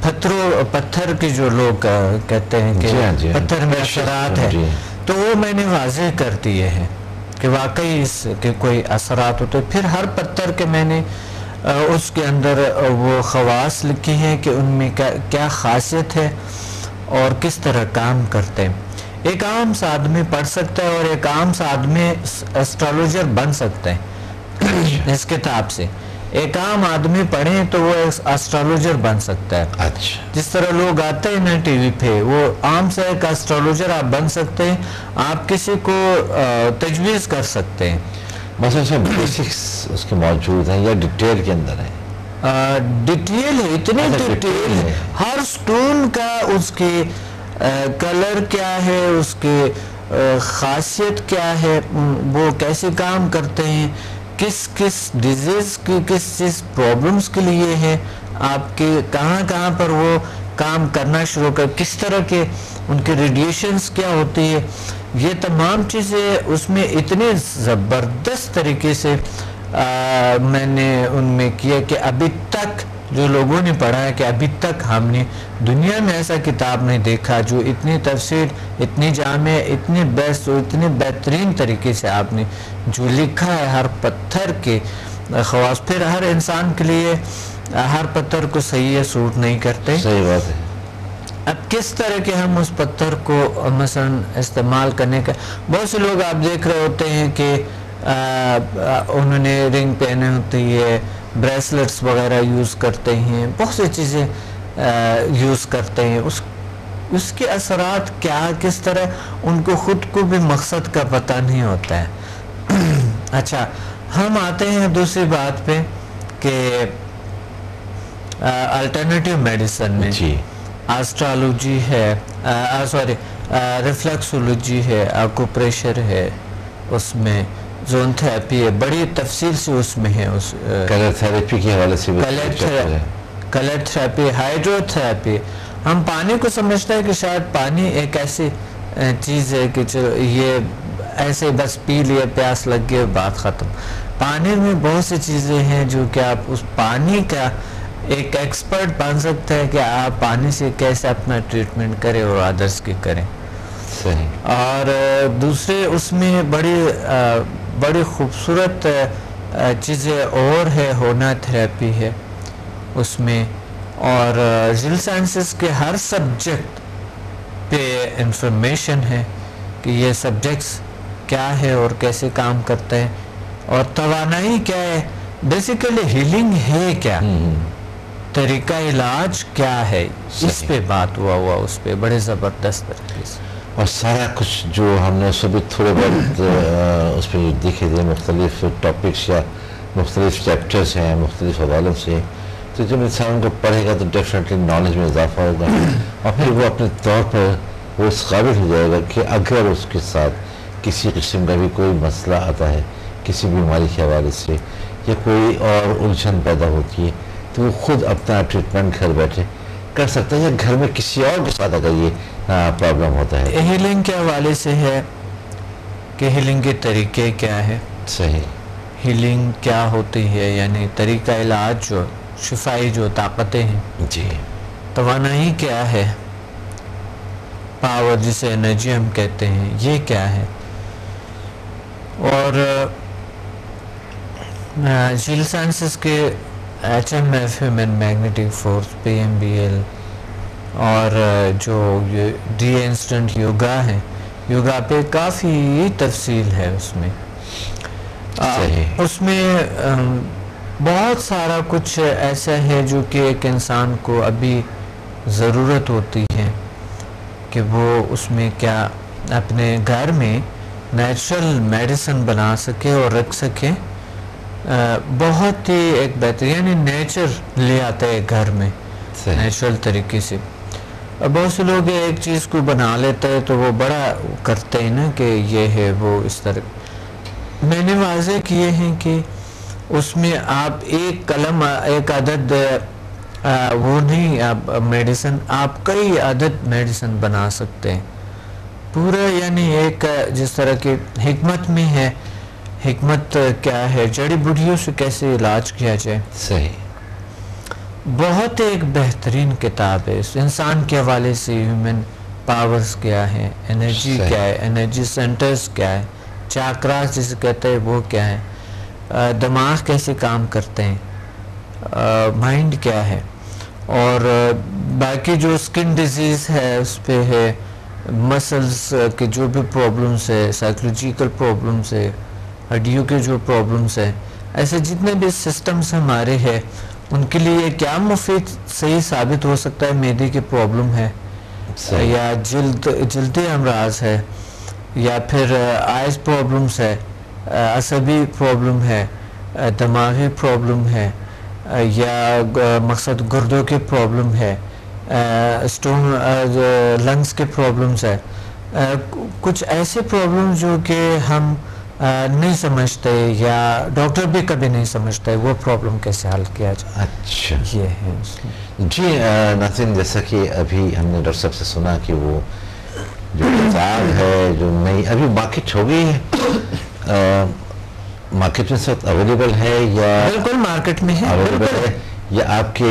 پتھر کے جو لوگ کہتے ہیں کہ پتھر میں اثرات ہے، تو وہ میں نے واضح کر دیے ہیں کہ واقعی اس کے کوئی اثرات ہوتے. پھر ہر پتھر کے میں نے اس کے اندر وہ خواص لکھی ہیں کہ ان میں کیا خاصیت ہے اور کس طرح کام کرتے ہیں. ایک عام سا آدمی پڑھ سکتا ہے اور ایک عام سا آدمی ایسٹرالوجر بن سکتا ہے اس کتاب سے. ایک عام آدمی پڑھیں تو وہ ایسٹرالوجر بن سکتا ہے. اچھا. جس طرح لوگ آتے ہیں نا ٹی وی پہ، وہ عام سے ایک ایسٹرالوجر آپ بن سکتے ہیں. آپ کسی کو تجویز کر سکتے ہیں. مثلا بیسکس اس کے موجود ہیں یا ڈیٹیل کے اندر ہے؟ ڈیٹیل ہے، اتنی ڈیٹیل ہے. ہر سٹون کا اس کے کلر کیا ہے، اس کے خاصیت کیا ہے، وہ کیسے کام کرتے ہیں، کس ڈیزیز کی کس چیز پرابلمس کے لیے ہے، آپ کے کہاں پر وہ کام کرنا شروع کر، کس طرح کے ان کے ریڈیشنز کیا ہوتی ہے. یہ تمام چیزیں اس میں اتنے زبردست طریقے سے میں نے ان میں کیا کہ ابھی تک جو لوگوں نے پڑھا ہے کہ ابھی تک ہم نے دنیا میں ایسا کتاب نہیں دیکھا جو اتنی تفصیل، اتنی جامع، اتنی بیسٹ اور اتنے بہترین طریقے سے آپ نے جو لکھا ہے ہر پتھر کے خواص. پھر ہر انسان کے لیے ہر پتھر کو صحیح سوٹ نہیں کرتے. صحیح بات ہے. اب کس طرح کے ہم اس پتھر کو مثلا استعمال کرنے کا، بہت سے لوگ آپ دیکھ رہے ہوتے ہیں کہ انہوں نے رنگ پہنے ہوتی ہے، بریسلٹس وغیرہ یوز کرتے ہیں، بہت سی چیزیں یوز کرتے ہیں. اس کے اثرات کیا، کس طرح، ان کو خود کو بھی مقصد کا پتہ نہیں ہوتا ہے. اچھا، ہم آتے ہیں دوسری بات پہ کہ الٹرنیٹیو میڈیسن میں ایسٹرالوجی ہے، ریفلیکسولوجی ہے، آکوپریشر ہے، اس میں زون تھراپی ہے، بڑی تفصیل سے اس میں ہے. اس کلر تھراپی کے حوالے سے کلر تھراپی، ہائیڈرو تھراپی. ہم پانی کو سمجھتے ہیں کہ شاید پانی ایک ایسی چیز ہے کہ یہ ایسے بس پی لیے، پیاس لگ گئے، بات ختم. پانی میں بہت سی چیزیں ہیں جو کہ آپ اس پانی کا ایک ایکسپرٹ بن سکتے ہیں کہ آپ پانی سے کیسے اپنا ٹریٹمنٹ کریں اور ادرس کی کریں. صحیح. اور دوسرے اس میں بڑی خوبصورت چیزیں اور ہے، ہونا تھراپی ہے اس میں، اور جل سائنسز کے ہر سبجیکٹ پہ انفارمیشن ہے کہ یہ سبجیکٹس کیا ہے اور کیسے کام کرتے ہیں، اور توانائی کیا ہے، بیسیکلی ہیلنگ ہے کیا، طریقہ علاج کیا ہے، اس پہ بات ہوا اس پہ بڑے زبردست طریقے سے. اور سارا کچھ جو ہم نے سبھی تھوڑے بہت اس پہ دیکھے تھے، مختلف ٹاپکس یا مختلف چیپٹرز ہیں مختلف حوالوں سے، تو جب انسان کو پڑھے گا تو ڈیفینیٹلی نالج میں اضافہ ہوگا، اور پھر وہ اپنے طور پر وہ اس قابل ہو جائے گا کہ اگر اس کے ساتھ کسی قسم کا بھی کوئی مسئلہ آتا ہے، کسی بیماری کے حوالے سے یا کوئی اور الجھن پیدا ہوتی ہے، تو وہ خود اپنا ٹریٹمنٹ گھر بیٹھے کر سکتا ہے، یا گھر میں کسی اور کے ساتھ اگر یہ پرابلم ہوتا ہے. ہیلنگ کے حوالے سے ہے کہ ہیلنگ کے طریقے کیا ہے. صحیح. ہیلنگ کیا ہوتی ہے، یعنی طریقہ علاج جو شفائی جو طاقتیں ہیں، جی. توانائی کیا ہے، پاور جسے انرجی ہم کہتے ہیں، یہ کیا ہے. اور جل سائنسز کے HMF human magnetic force, PMBL، اور جو ڈی انسٹنٹ یوگا ہے، یوگا پہ کافی تفصیل ہے اس میں. اس میں بہت سارا کچھ ایسا ہے جو کہ ایک انسان کو ابھی ضرورت ہوتی ہے کہ وہ اس میں کیا اپنے گھر میں نیچرل میڈیسن بنا سکے اور رکھ سکے. بہت ہی ایک بہترین نیچر لے آتا ہے گھر میں نیچرل طریقے سے. بہت سے لوگ ایک چیز کو بنا لیتے ہیں تو وہ بڑا کرتے ہیں نا کہ یہ ہے وہ اس طرح. میں نے واضح کیے ہیں کہ اس میں آپ ایک قلم، ایک عدد وہ نہیں، آپ میڈیسن، آپ کئی عدد میڈیسن بنا سکتے ہیں پورا. یعنی ایک جس طرح کی حکمت میں ہے، حکمت کیا ہے، جڑی بوٹیوں سے کیسے علاج کیا جائے. صحیح. بہت ایک بہترین کتاب ہے. اس انسان کے حوالے سے ہیومن پاورز کیا ہے, انرجی کیا ہے, انرجی سینٹرز کیا ہے, چاکراس جسے کہتے ہیں وہ کیا ہے, دماغ کیسے کام کرتے ہیں, مائنڈ کیا ہے, اور باقی جو اسکن ڈیزیز ہے اس پہ ہے, مسلز کے جو بھی پرابلمس ہے, سائیکولوجیکل پرابلمس ہے, ہڈیوں کے جو پرابلمس ہے, ایسے جتنے بھی سسٹمز ہمارے ہیں ان کے لیے کیا مفید صحیح ثابت ہو سکتا ہے. معدے کی پرابلم ہے یا جلدی امراض ہے, یا پھر آئز پرابلمس ہے, عصبی پرابلم ہے, دماغی پرابلم ہے, یا مقصد گردوں کی پرابلم ہے, اسٹون لنگس کے پرابلمس ہے, کچھ ایسے پرابلم جو کہ ہم نہیں سمجھتے یا ڈاکٹر بھی کبھی نہیں سمجھتے, وہ پرابلم کیسے حل کیا جائے. اچھا یہ ہے جی ناظرین, جیسا کہ ابھی ہم نے ڈاکٹر صاحب سے سنا کہ وہ جو کتاب ہے جو نئی ابھی مارکیٹ ہو گئی ہے, مارکیٹ میں سب اویلیبل ہے یا بالکل مارکیٹ میں ہے, اویلیبل ہے, یا آپ کے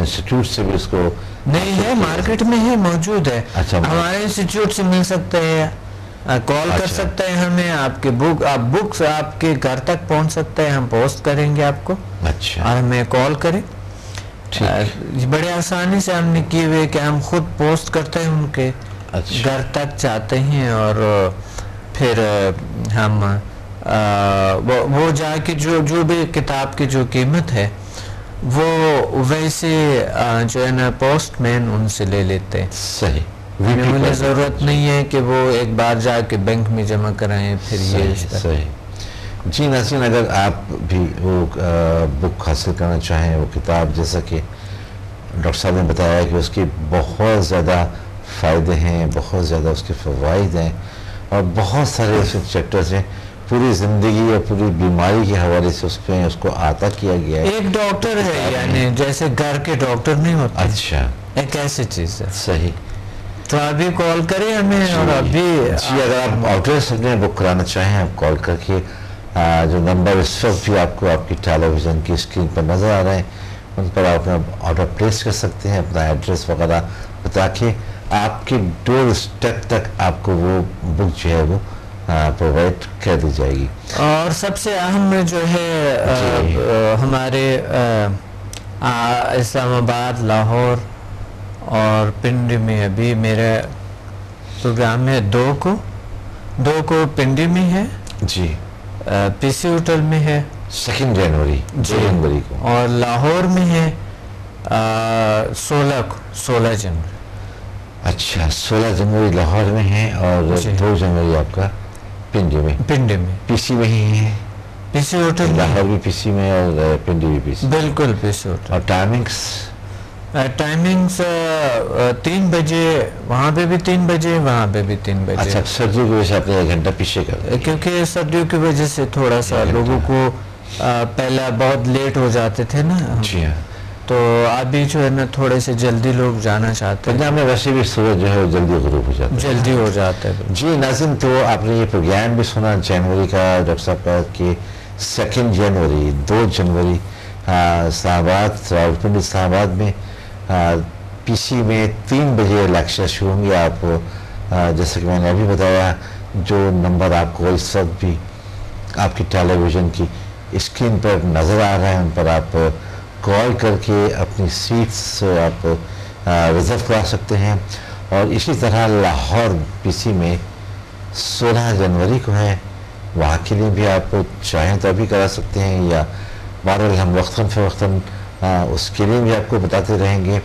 انسٹیٹیوٹ سے بھی اس کو نہیں ہے, مارکیٹ میں ہے, موجود ہے. اچھا, ہمارے انسٹیٹیوٹ سے مل سکتے ہیں, کال کر سکتے ہیں ہمیں, آپ کے بکس آپ کے گھر تک پہنچ سکتے ہیں, ہم پوسٹ کریں گے آپ کو. اچھا, اور ہمیں کال کریں. بڑے آسانی سے ہم نے کیے ہوئے کہ ہم خود پوسٹ کرتے ہیں, ان کے گھر تک جاتے ہیں, اور پھر ہم وہ جا کے جو بھی کتاب کی جو قیمت ہے وہ ویسے جو ہے نا پوسٹ مین ان سے لے لیتے ہیں. صحیح, انہیں ضرورت نہیں ہے کہ وہ ایک بار جا کے بینک میں جمع کرائیں پھر یہ. صحیح. جی ناظرین, اگر آپ بھی وہ بک حاصل کرنا چاہیں, وہ کتاب, جیسا کہ ڈاکٹر صاحب نے بتایا کہ اس کے بہت زیادہ فائدے ہیں, بہت زیادہ اس کے فوائد ہیں, اور بہت سارے ایسے چیپٹرز ہیں, پوری زندگی اور پوری بیماری کے حوالے سے اس پہ اس کو عطا کیا گیا ہے. ایک ڈاکٹر ہے, یعنی جیسے گھر کے ڈاکٹر نہیں ہوتے. اچھا, ایک ایسی چیز ہے. صحیح. تو ابھی کال کریں ہمیں, اور ابھی جی اگر آپ ایڈریس اپنے بک کرانا چاہیں, آپ کال کر کے جو نمبر اس وقت بھی آپ کو آپ کی ٹیلی ویژن کی اسکرین پر نظر آ رہے ہیں, ان پر آپ اپنا آرڈر پلیس کر سکتے ہیں, اپنا ایڈریس وغیرہ بتا کے آپ کے ڈور اسٹیپ تک آپ کو وہ بک جو ہے وہ پرووائڈ کر دی جائے گی. اور سب سے اہم جو ہے ہمارے اسلام آباد, لاہور اور پنڈی میں ابھی میرے پروگرام میں دو کو پنڈی میں ہے جی, پی سی ہوٹل میں ہے 2 جنوری کو, اور لاہور میں ہے 16 جنوری. اچھا, 16 جنوری لاہور میں ہے, اور 2 جنوری آپ کا پنڈی میں. پی سی میں ہی ہے, پی سی ہوٹل, لاہور بھی پی سی میں اور پنڈی بھی پی سی. بالکل پی سی ہوٹل. اور ٹائمنگس 3 بجے, وہاں پہ بھی 3 بجے, وہاں پہ بھی 3 بجے. اچھا, سردیوں کی وجہ سے آپ نے 1 گھنٹہ پیچھے کر دیا, کیونکہ سردیوں کی وجہ سے تھوڑا سا لوگوں کو پہلا بہت لیٹ ہو جاتے تھے نا. جی ہاں, تو ابھی جو ہے نا تھوڑے سے جلدی لوگ جانا چاہتے ہیں. پنجاب میں ویسے بھی سورج جو ہے وہ جلدی غروب ہو جاتا ہے. جی ناظرین, تو آپ نے یہ پروگرام بھی سنا جنوری کا, ڈاکٹر صاحب کا, کہ 2 جنوری 2 جنوری اسلام آباد, راولپنڈی اسلام آباد میں پی سی میں 3 بجے لیکچر شروع ہوں گے. آپ جیسا کہ میں نے ابھی بتایا, جو نمبر آپ کو اس وقت بھی آپ کی ٹیلی ویژن کی اسکرین پر نظر آ رہے ہیں, ان پر آپ کال کر کے اپنی سیٹس آپ ریزرو کرا سکتے ہیں. اور اسی طرح لاہور پی سی میں 16 جنوری کو ہے, وہاں کے لیے بھی آپ چاہیں تو ابھی کرا سکتے ہیں, یا بہرحال ہم وقتاً فوقتاً اس کے لیے بھی آپ کو بتاتے رہیں گے.